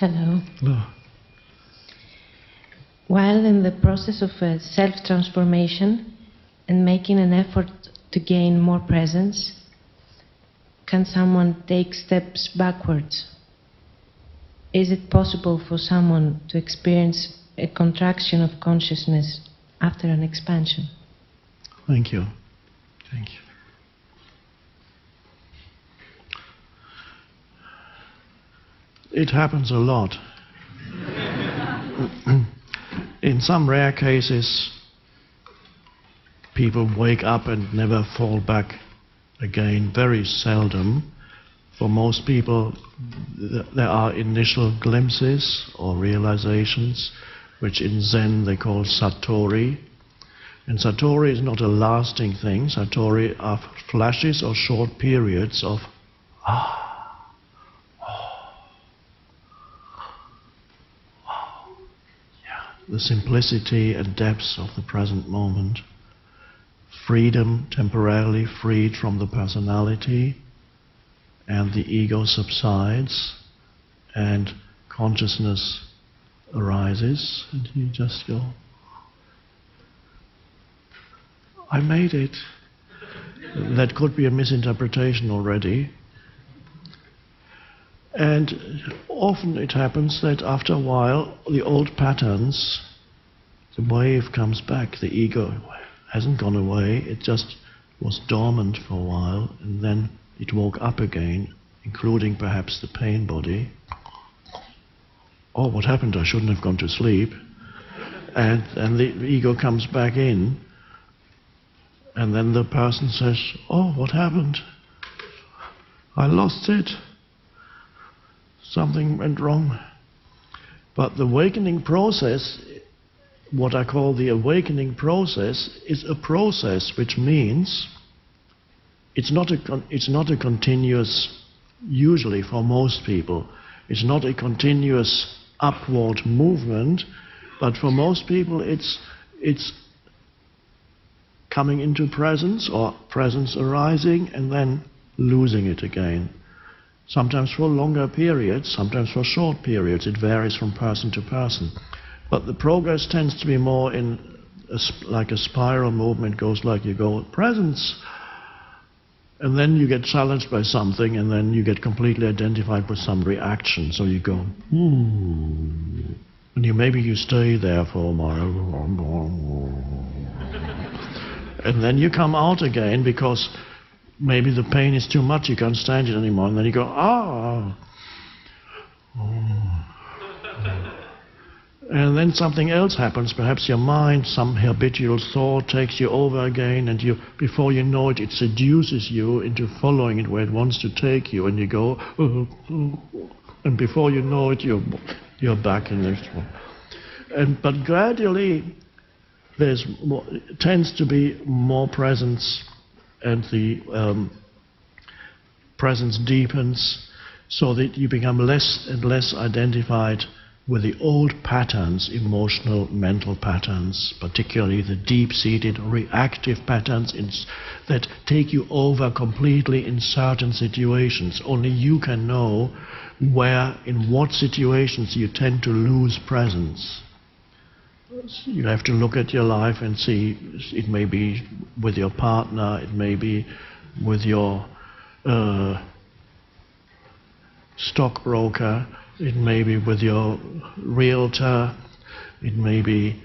Hello. Hello. While in the process of self-transformation and making an effort to gain more presence, can someone take steps backwards? Is it possible for someone to experience a contraction of consciousness after an expansion? Thank you. Thank you. It happens a lot. In some rare cases, people wake up and never fall back again. Very seldom. For most people, there are initial glimpses or realizations, which in Zen they call satori. And satori is not a lasting thing. Satori are flashes or short periods of the simplicity and depths of the present moment. Freedom, temporarily freed from the personality, and the ego subsides, and consciousness arises, and you just go, I made it. That could be a misinterpretation already. And often it happens that after a while, the old patterns, the wave comes back. The ego hasn't gone away, it just was dormant for a while, and then it woke up again, including perhaps the pain body. Oh, what happened? I shouldn't have gone to sleep. And the ego comes back in, and then the person says, oh, what happened? I lost it. Something went wrong. But the awakening process, what I call the awakening process, is a process which means it's not a continuous, usually for most people, it's not a continuous upward movement, but for most people it's coming into presence, or presence arising and then losing it again. Sometimes for longer periods, sometimes for short periods. It varies from person to person. But the progress tends to be more in like a spiral movement. Goes like you go, presence, and then you get challenged by something, and then you get completely identified with some reaction. So you go, and maybe you stay there for a while, and then you come out again because maybe the pain is too much, you can't stand it anymore, and then you go, and then something else happens. Perhaps your mind, some habitual thought takes you over again, and before you know it, it seduces you into following it where it wants to take you, and you go, and before you know it, you're back in this. But gradually, tends to be more presence, and the presence deepens, so that you become less and less identified with the old patterns, emotional, mental patterns, particularly the deep-seated reactive patterns that take you over completely in certain situations. Only you can know where, in what situations you tend to lose presence. You have to look at your life and see, it may be with your partner, it may be with your stockbroker, it may be with your realtor, it may be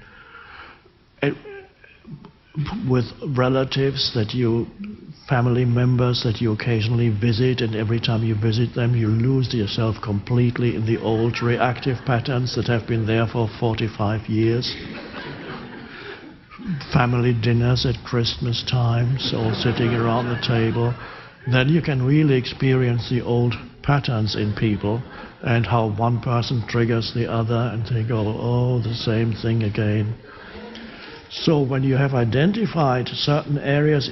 with relatives family members that you occasionally visit, and every time you visit them you lose yourself completely in the old reactive patterns that have been there for 45 years. Family dinners at Christmas times, all sitting around the table. Then you can really experience the old patterns in people, and how one person triggers the other, and they go, oh, the same thing again. So when you have identified certain areas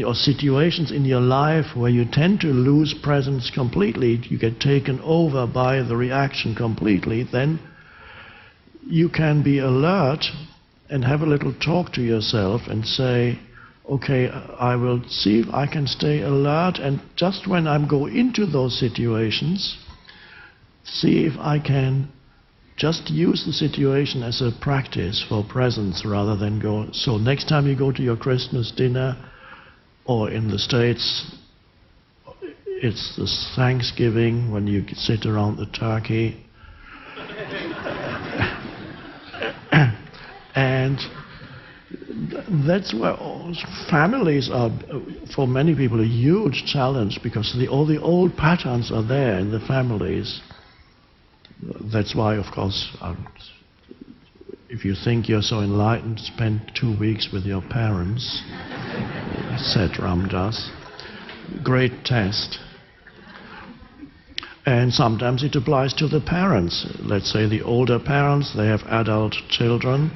or situations in your life where you tend to lose presence completely, you get taken over by the reaction completely, then you can be alert and have a little talk to yourself and say, okay, I will see if I can stay alert, and just when I go into those situations, see if I can just use the situation as a practice for presence rather than go. So next time you go to your Christmas dinner, or in the States, it's the Thanksgiving when you sit around the turkey. And that's where families are, for many people, a huge challenge, because all the old patterns are there in the families. That's why, of course, if you think you're so enlightened, spend 2 weeks with your parents, said Ram Dass. Great test. And sometimes it applies to the parents. Let's say the older parents, they have adult children.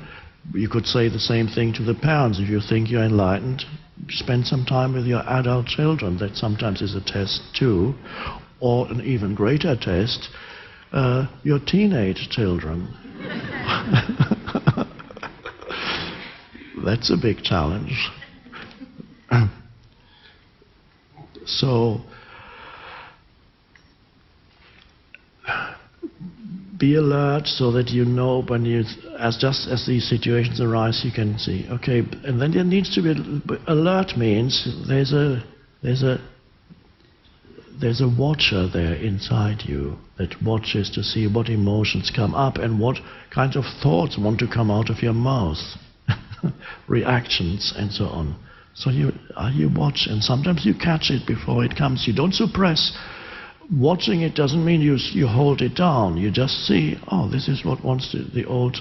You could say the same thing to the parents. If you think you're enlightened, spend some time with your adult children. That sometimes is a test too. Or an even greater test, your teenage children. That's a big challenge. So, be alert so that you know when just as these situations arise, you can see, okay, and then there needs to be, alert means there's a watcher there inside you that watches to see what emotions come up and what kinds of thoughts want to come out of your mouth, reactions and so on. So you watch, and sometimes you catch it before it comes. You don't suppress. Watching it doesn't mean you hold it down. You just see, oh, this is what wants to, the old,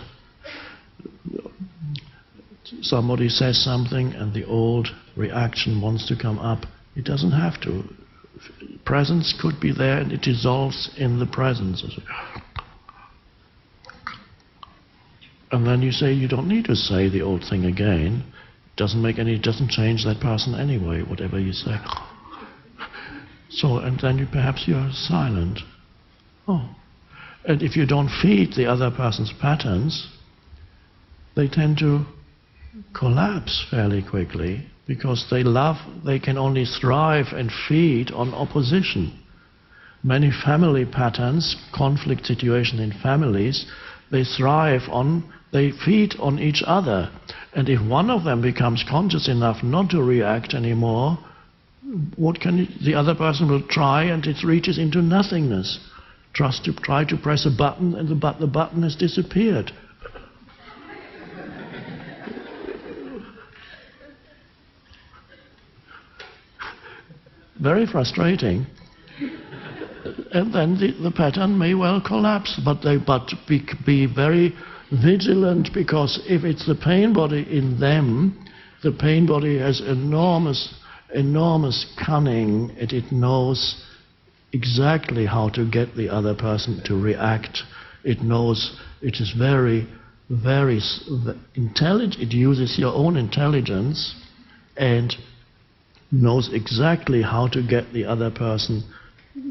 somebody says something and the old reaction wants to come up. It doesn't have to. Presence could be there and it dissolves in the presence. And then you say, you don't need to say the old thing again. It doesn't change that person anyway, whatever you say. So, and then perhaps you're silent. Oh. And if you don't feed the other person's patterns, they tend to collapse fairly quickly, because they can only thrive and feed on opposition. Many family patterns, conflict situations in families, they feed on each other. And if one of them becomes conscious enough not to react anymore, the other person will try, and it reaches into nothingness. Try to press a button, and the button has disappeared. Very frustrating. And then the pattern may well collapse, but be very vigilant, because if it's the pain body in them, the pain body has enormous cunning, and it knows exactly how to get the other person to react. It knows, it is very, very intelligent. It uses your own intelligence and knows exactly how to get the other person.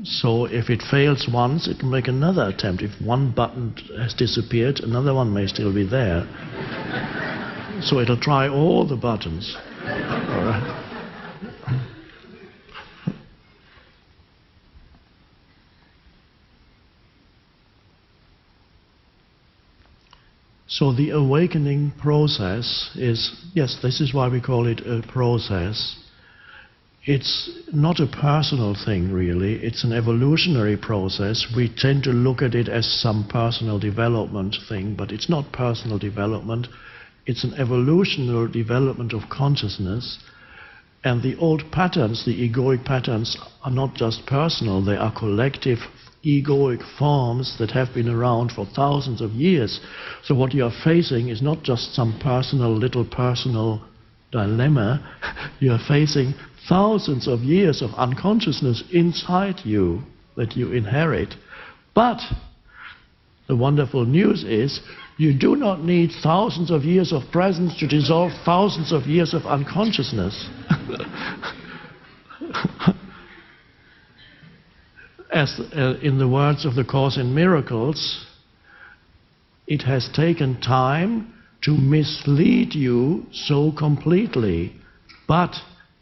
So if it fails once, it will make another attempt. If one button has disappeared, another one may still be there. So it'll try all the buttons. All right. So the awakening process is, yes, this is why we call it a process. It's not a personal thing, really. It's an evolutionary process. We tend to look at it as some personal development thing, but it's not personal development. It's an evolutionary development of consciousness. And the old patterns, the egoic patterns, are not just personal. They are collective egoic forms that have been around for thousands of years. So what you are facing is not just some little personal dilemma. You are facing thousands of years of unconsciousness inside you that you inherit. But the wonderful news is you do not need thousands of years of presence to dissolve thousands of years of unconsciousness. As in the words of the Course in Miracles, it has taken time to mislead you so completely, but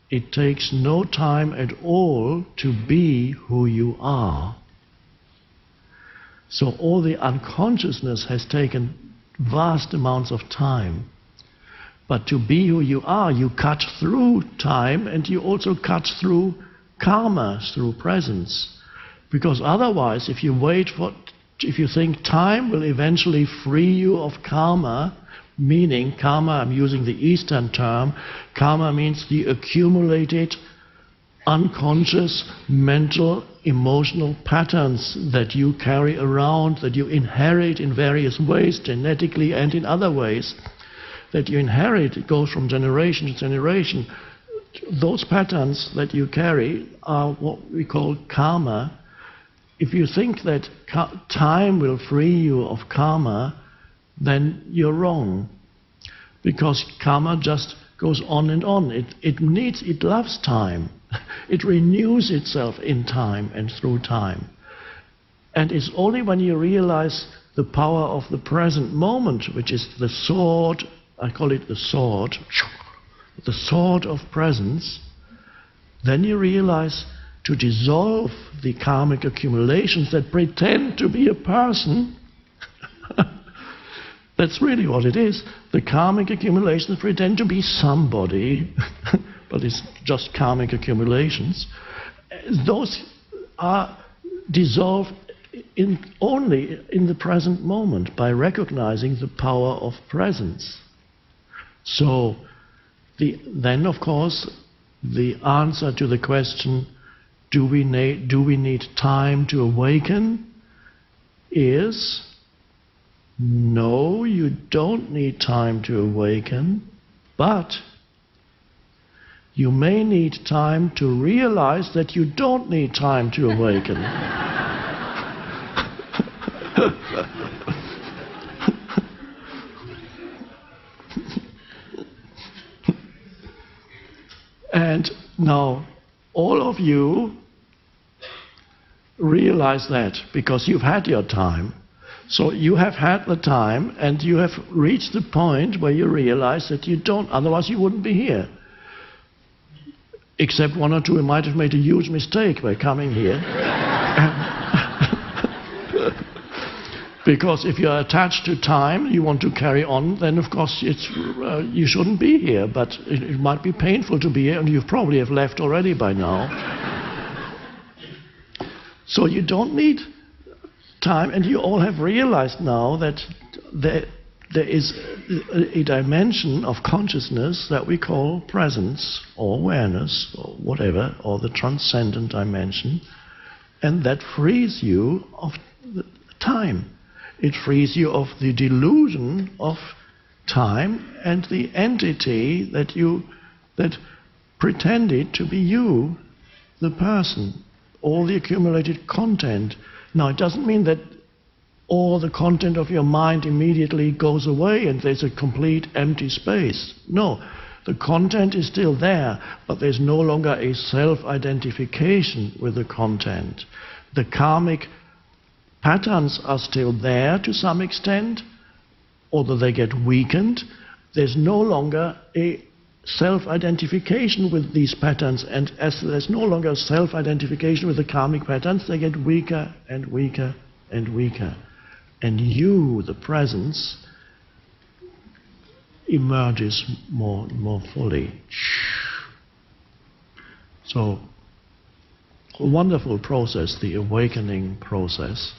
it takes no time at all to be who you are. So all the unconsciousness has taken vast amounts of time. But to be who you are, you cut through time, and you also cut through karma, through presence. Because otherwise, if you think time will eventually free you of karma, meaning karma, I'm using the Eastern term, karma means the accumulated unconscious mental emotional patterns that you carry around, that you inherit in various ways, genetically and in other ways, that you inherit. It goes from generation to generation. Those patterns that you carry are what we call karma. If you think that time will free you of karma, then you're wrong. Because karma just goes on and on. It loves time. It renews itself in time and through time. And it's only when you realize the power of the present moment, which is the sword, I call it the sword of presence, then you realize to dissolve the karmic accumulations that pretend to be a person. That's really what it is. The karmic accumulations pretend to be somebody, but it's just karmic accumulations. Those are dissolved only in the present moment by recognizing the power of presence. So then, of course, the answer to the question, do we need time to awaken, is no, you don't need time to awaken, but you may need time to realize that you don't need time to awaken. And now, all of you realize that because you've had your time. So you have had the time and you have reached the point where you realize that you don't, otherwise you wouldn't be here. Except one or two who might have made a huge mistake by coming here. Because if you're attached to time, you want to carry on, then of course you shouldn't be here, but it might be painful to be here, and you probably have left already by now. So you don't need time, and you all have realized now that there is a dimension of consciousness that we call presence, or awareness, or whatever, or the transcendent dimension, and that frees you of time. It frees you of the delusion of time and the entity that pretended to be you, the person, all the accumulated content. Now, it doesn't mean that all the content of your mind immediately goes away and there's a complete empty space. No, the content is still there, but there's no longer a self-identification with the content. The karmic patterns are still there to some extent, although they get weakened. There's no longer a self-identification with these patterns, and as there's no longer self-identification with the karmic patterns, they get weaker and weaker and weaker. And you, the presence, emerges more fully. So, a wonderful process, the awakening process.